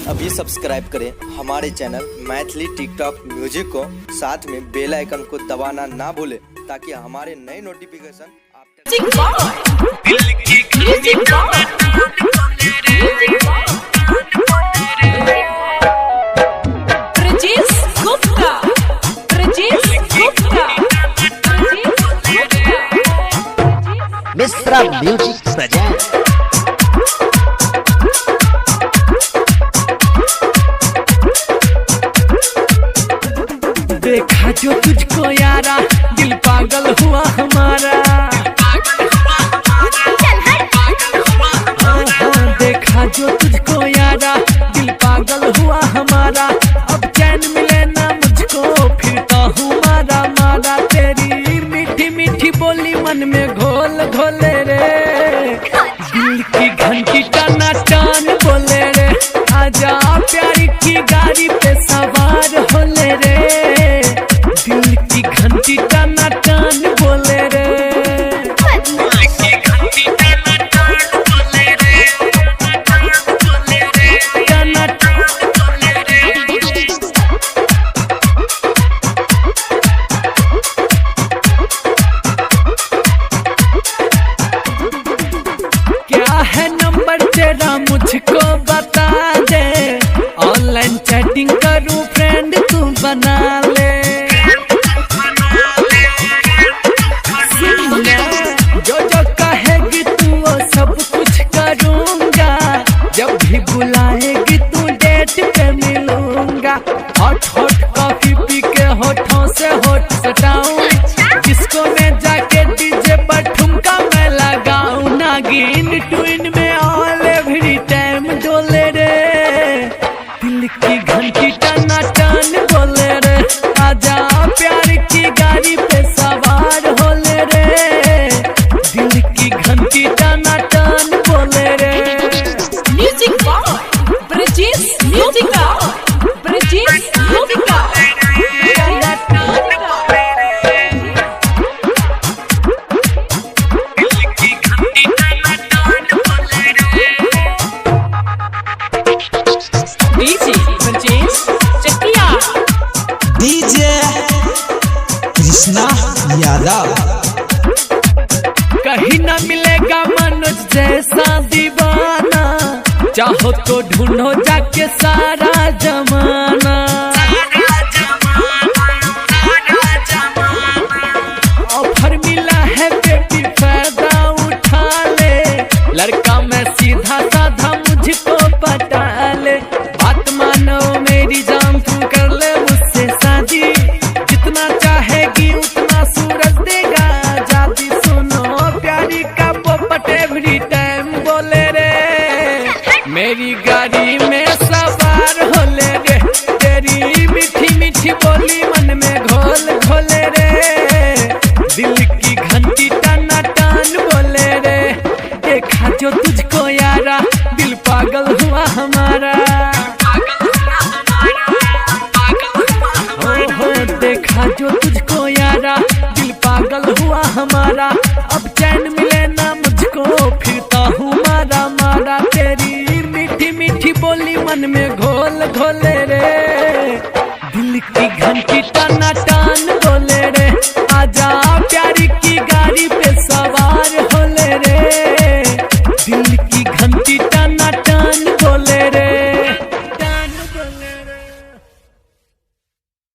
अभी सब्सक्राइब करें हमारे चैनल मैथिली टिकटॉक म्यूजिक को, साथ में बेल आइकन को दबाना ना भूलें ताकि हमारे नए नोटिफिकेशन मिश्रा म्यूजिक प्रेजेंट। देखा जो तुझको यारा, दिल पागल हुआ हमारा। देखा जो तुझको यारा, दिल पागल हुआ हमारा। अब चैन मिले ना मुझको, फिरता हूँ मारा मारा। तेरी मीठी मीठी बोली मन में घोल घोले रे। दिल की घंटी टाना टान बोले रे। आजा प्यारी की गाड़ी पे सवार होले रे। दिल की घंटी टाना टान बोले रे। क्या है नंबर तेरा मुझको बता दे, ऑनलाइन चैटिंग करूं फ्रेंड तू बना ले। जो जो कहेगी तू वो सब कुछ करूंगा। जब भी बुलाएगी तू डेट पे मिलूंगा। हॉट हॉट कॉफी पी के होठों से होठ सटाऊं। जिसको मैं जाके डीजे पर ठुमका मैं लगाऊं। नागिन ट्विन में ऑल एवरी टाइम डोले रे। दिल की घंटी टना टन बोले रे। आजा प्यार की गाड़ी पे सवार होले रे। दिल की घंटी टना टन बोले रे। Music boy Brijesh music Brijesh music DJ Brijesh Chakiya, DJ Krishna Yadav. कहीं ना मिलेगा मनोज जैसा दीवाना। चाहो तो ढूंढो जाके सारा जमाना। ऑफर मिला है बेटी फायदा उठा ले। लड़का मैं सीधा साधा मुझको पटा ले। बात मानो मेरी जान तू कर ले मुझसे शादी। जितना चाहेगी उतना सूरज देगा आजादी। सुनो प्यारी का पोपट एवरी टाइम बोले रे। मेरी गाड़ी में सवार होले रे। तेरी मीठी मीठी बोली मन में घोल घोले रे। दिल की घंटी टना टन बोले रे। देखा जो तुझको यारा, दिल पागल हुआ हमारा। हो देखा जो तुझको यारा, दिल पागल हुआ हमारा। अब चैन मिले ना मुझको, फिरता हूँ मारा मारा। तेरी मीठी मीठी बोली मन में घोल घोले रे। दिल की घंटी टना टन बोले